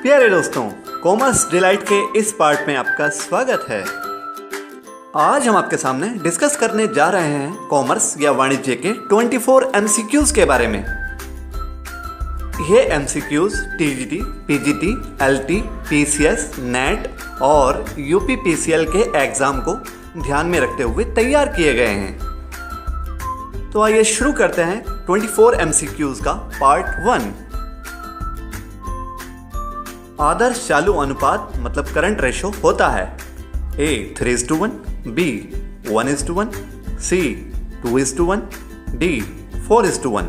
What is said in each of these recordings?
प्यारे दोस्तों, commerce delight के इस पार्ट में आपका स्वागत है। आज हम आपके सामने डिस्कस करने जा रहे हैं कॉमर्स या वाणिज्य के 24 एमसीक्यूज के बारे में। ये MCQs TGT, PGT, LT, PCS, net और यूपीपीसीएल के एग्जाम को ध्यान में रखते हुए तैयार किए गए हैं। तो आइए शुरू करते हैं 24 एमसीक्यूज का पार्ट 1। आदर्श चालू अनुपात मतलब करंट रेशो होता है A 3:1, B 1:1, C 2:1, D 4:1।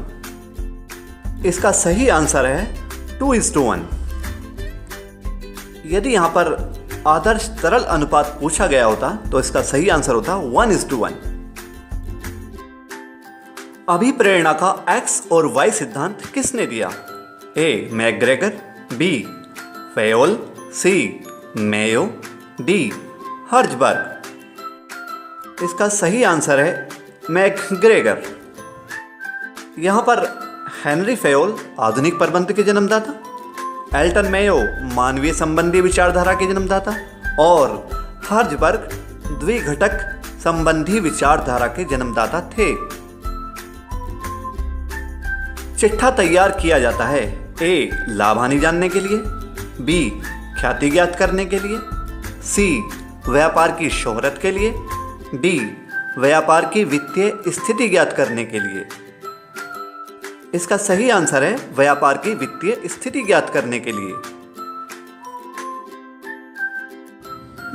इसका सही आंसर है 2:1। यदि यहां पर आदर्श तरल अनुपात पूछा गया होता तो इसका सही आंसर होता 1:1। अभिप्रेरणा का X और Y सिद्धांत किसने दिया? A McGregor, B Fayol, C Mayo, D Herzberg. इसका सही आंसर है मैकग्रेगर। यहां पर हेनरी फेयोल आधुनिक प्रबंध के जन्मदाता, एल्टन मेयो मानवीय संबंधी विचारधारा के जन्मदाता और हर्जबर्ग द्विघटक संबंधी विचारधारा के जन्मदाता थे। चिट्ठा तैयार किया जाता है A लाभ हानि जानने के लिए, B ख्याति ज्ञात करने के लिए, C व्यापार की शोहरत के लिए, D व्यापार की वित्तीय स्थिति ज्ञात करने के लिए। इसका सही आंसर है व्यापार की वित्तीय स्थिति ज्ञात करने के लिए।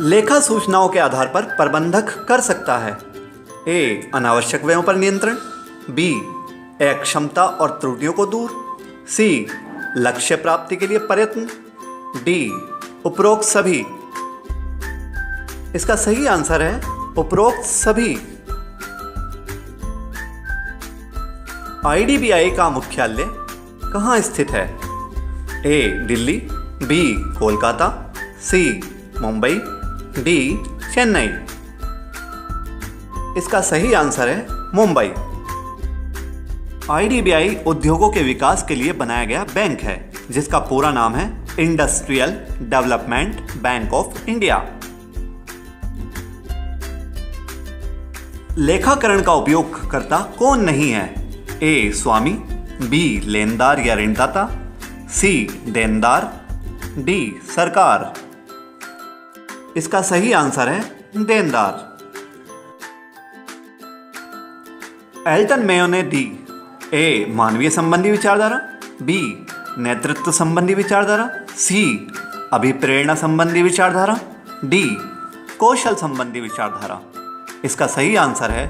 लेखा सूचनाओं के आधार पर प्रबंधक कर सकता है A अनावश्यक व्ययों पर नियंत्रण, B अक्षमता और त्रुटियों को दूर, C लक्ष्य प्राप्ति के लिए प्रयत्न, D उपरोक्त सभी। इसका सही आंसर है उपरोक्त सभी। आईडीबीआई का मुख्यालय कहाँ स्थित है? A Delhi, B Kolkata, C Mumbai, D Chennai. इसका सही आंसर है मुंबई। आईडीबीआई उद्योगों के विकास के लिए बनाया गया बैंक है जिसका पूरा नाम है industrial development bank of India. लेखाकरण का उपयोग करता कौन नहीं है? A स्वामी, B लेनदार या ऋणदाता, C देनदार, D सरकार। इसका सही आंसर है देनदार। एल्टन मेयो ने दी A मानवीय संबंधी विचारधारा, B नेतृत्व संबंधी विचारधारा, C अभिप्रेरणा संबंधी विचारधारा, D कौशल संबंधी विचारधारा। इसका सही आंसर है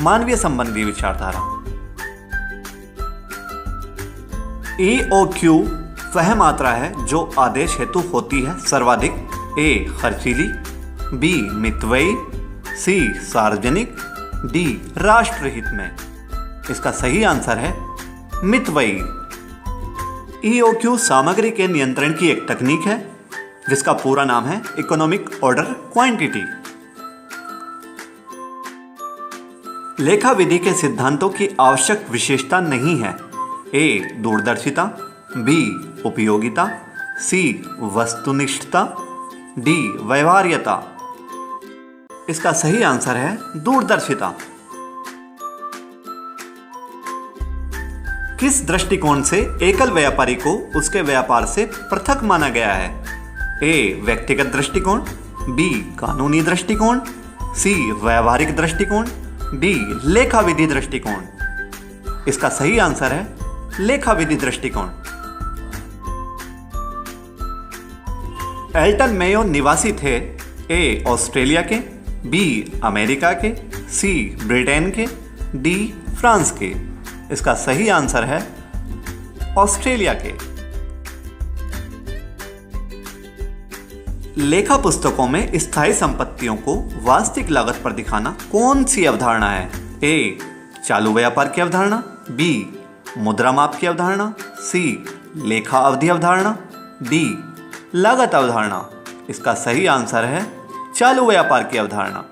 मानवीय संबंधी विचारधारा। EOQ वह मात्रा है जो आदेश हेतु होती है सर्वाधिक A खर्चीली, B मितव्ययी, C सार्वजनिक, D राष्ट्रहित में। इसका सही आंसर है मितव्ययी। EOQ सामग्री के नियंत्रण की एक तकनीक है जिसका पूरा नाम है इकोनॉमिक ऑर्डर क्वांटिटी। लेखा विधि के सिद्धांतों की आवश्यक विशेषता नहीं है। A दूरदर्शिता, B उपयोगिता, C वस्तुनिष्ठता, D व्यवहार्यता। इसका सही आंसर है दूरदर्शिता। किस दृष्टिकोण से एकल व्यापारी को उसके व्यापार से पृथक माना गया है? A व्यक्तिगत दृष्टिकोण, B कानूनी दृष्टिकोण, C व्यावहारिक दृष्टिकोण, D लेखा विधि दृष्टिकोण। इसका सही आंसर है लेखा विधि दृष्टिकोण। एल्टन मेयो निवासी थे A ऑस्ट्रेलिया के, B अमेरिका के, C ब्रिटेन के, D फ्रांस के। इसका सही आंसर है ऑस्ट्रेलिया के। लेखा पुस्तकों में स्थायी संपत्तियों को वास्तविक लागत पर दिखाना कौन सी अवधारणा है? A चालू व्यापार की अवधारणा, B मुद्रा माप की अवधारणा, C लेखा अवधि अवधारणा, D लागत अवधारणा। इसका सही आंसर है चालू व्यापार की अवधारणा।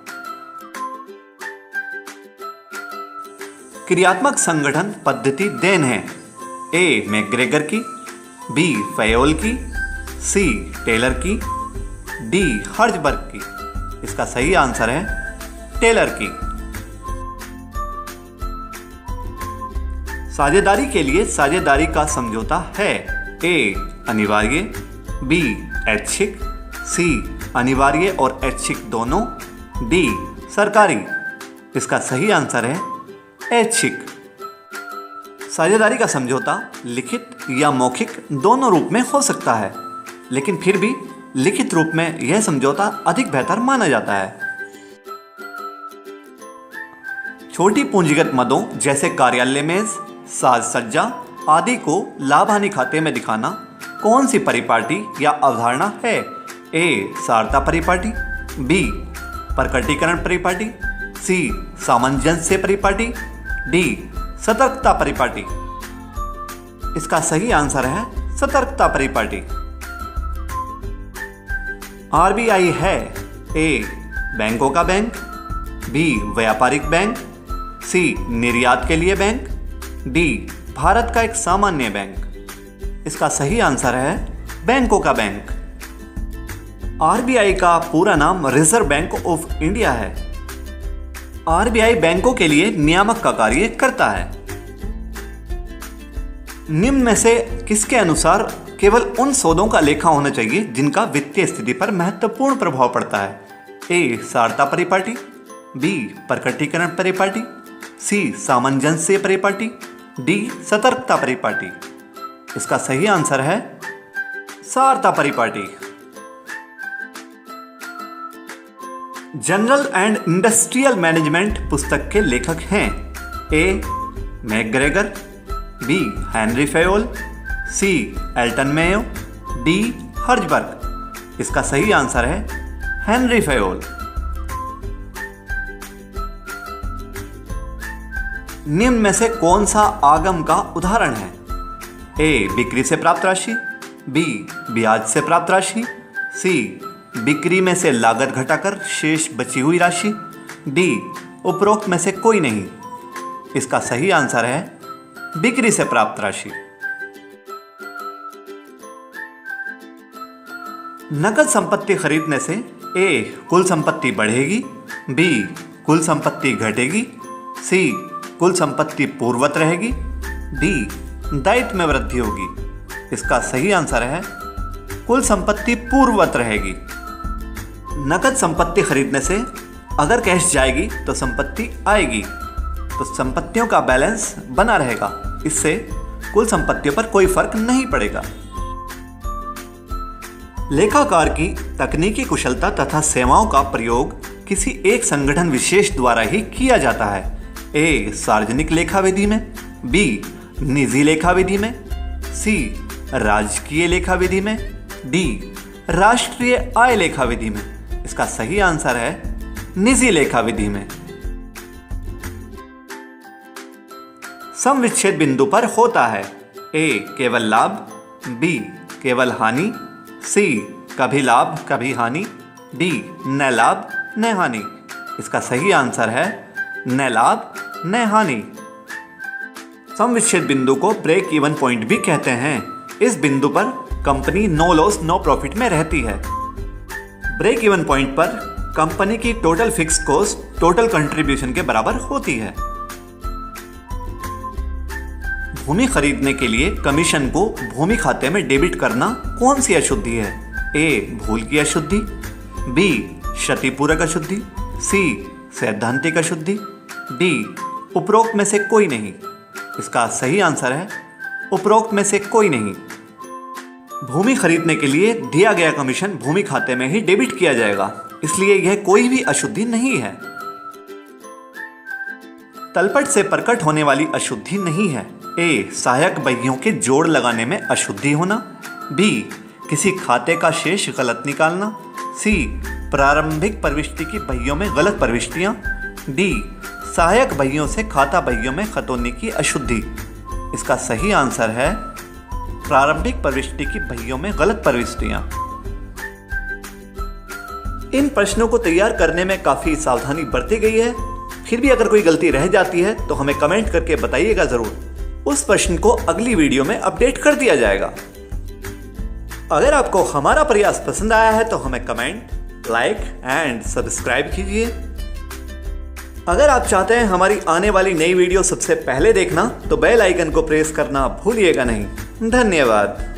क्रियात्मक संगठन पद्धति देन है A मैकग्रेगर की, B फेयोल की, सी टेलर की, डी हर्जबर्ग की। इसका सही आंसर है टेलर की। साझेदारी के लिए साझेदारी का समझौता है ए अनिवार्य, बी ऐच्छिक, सी अनिवार्य और ऐच्छिक दोनों, डी सरकारी। इसका सही आंसर है ऐच्छिक। साझेदारी का समझौता लिखित या मौखिक दोनों रूप में हो सकता है, लेकिन फिर भी लिखित रूप में यह समझौता अधिक बेहतर माना जाता है। छोटी पूंजीगत मदों जैसे कार्यालय मेज, साज सज्जा आदि को लाभ हानि खाते में दिखाना कौन सी परिपाटी या अवधारणा है? ए सारता परिपाटी, बी प्रकटीकरण परिपाटी, सी सामंजस्य परिपाटी, डी सतर्कता परिपाटी। इसका सही आंसर है सतर्कता परिपाटी। आरबीआई है ए बैंकों का बैंक, बी व्यापारिक बैंक, सी निर्यात के लिए बैंक, डी भारत का एक सामान्य बैंक। इसका सही आंसर है बैंकों का बैंक। आरबीआई का पूरा नाम रिजर्व बैंक ऑफ इंडिया है। आरबीआई बैंकों के लिए नियामक का कार्य करता है। निम्न में से किसके अनुसार केवल उन सौदों का लेखा होना चाहिए जिनका वित्तीय स्थिति पर महत्वपूर्ण प्रभाव पड़ता है? ए सारता परिपाटी, बी प्रकटीकरण परिपाटी, सी सामंजस्य परिपाटी, डी सतर्कता परिपाटी। इसका सही आंसर है सारता परिपाटी। जनरल एंड इंडस्ट्रियल मैनेजमेंट पुस्तक के लेखक हैं ए मैकग्रेगर, बी हेनरी फेयोल, सी एल्टन मेयो, डी हर्जबर्ग। इसका सही आंसर है हेनरी फेयोल। निम्न में से कौन सा आगम का उदाहरण है? ए बिक्री से प्राप्त राशि, बी ब्याज से प्राप्त राशि, सी बिक्री में से लागत घटाकर शेष बची हुई राशि, डी उपरोक्त में से कोई नहीं। इसका सही आंसर है बिक्री से प्राप्त राशि। नकद संपत्ति खरीदने से ए कुल संपत्ति बढ़ेगी, बी कुल संपत्ति घटेगी, सी कुल संपत्ति पूर्ववत रहेगी, डी दायित्व में वृद्धि होगी। इसका सही आंसर है कुल संपत्ति पूर्ववत रहेगी। नकद संपत्ति खरीदने से अगर कैश जाएगी तो संपत्ति आएगी, तो संपत्तियों का बैलेंस बना रहेगा। इससे कुल संपत्तियों पर कोई फर्क नहीं पड़ेगा। लेखाकार की तकनीकी कुशलता तथा सेवाओं का प्रयोग किसी एक संगठन विशेष द्वारा ही किया जाता है। ए सार्वजनिक लेखा विधि में, बी निजी लेखा विधि में, सी राजकीय लेखा विधि में, डी राष्ट्रीय आय लेखा विधि में। इसका सही आंसर है निजी लेखा विधि में। समविच्छेद बिंदु पर होता है ए केवल लाभ, बी केवल हानि, सी कभी लाभ कभी हानि, डी न लाभ न हानि। इसका सही आंसर है न लाभ न हानि। समविच्छेद बिंदु को ब्रेक इवन पॉइंट भी कहते हैं। इस बिंदु पर company no loss no profit में रहती है। ब्रेक इवन पॉइंट पर कंपनी की total fix cost total contribution के बराबर होती है। भूमि खरीदने के लिए कमीशन को भूमि खाते में डेबिट करना कौन सी अशुद्धि है? ए भूल की अशुद्धि, बी क्षतिपूरक अशुद्धि, सी सैद्धांतिक अशुद्धि, डी उपरोक्त में से कोई नहीं। इसका सही आंसर है उपरोक्त में से कोई नहीं। भूमि खरीदने के लिए दिया गया कमीशन भूमि खाते में ही डेबिट किया जाएगा, इसलिए यह कोई भी अशुद्धि नहीं है। तलपट से प्रकट होने वाली अशुद्धि नहीं है। ए सहायक बहियों के जोड़ लगाने में अशुद्धि होना, बी किसी खाते का शेष गलत निकालना, सी प्रारंभिक प्रविष्टि की बहियों में गलत प्रविष्टियां, डी सहायक बहियों से खाता बहियों में खतोनी की अशुद्धि। इसका सही आंसर है प्रारंभिक प्रविष्टि की बहियों में गलत प्रविष्टियां। इन प्रश्नों को तैयार करने में काफी सावधानी बरती गई है। फिर भी अगर कोई गलती रह जाती है तो हमें कमेंट करके बताइएगा जरूर। उस प्रश्न को अगली वीडियो में अपडेट कर दिया जाएगा। अगर आपको हमारा प्रयास पसंद आया है तो हमें कमेंट, लाइक एंड सब्सक्राइब कीजिए। अगर आप चाहते हैं हमारी आने वाली नई वीडियो सबसे पहले देखना तो बेल आइकन को प्रेस करना भूलिएगा नहीं। धन्यवाद।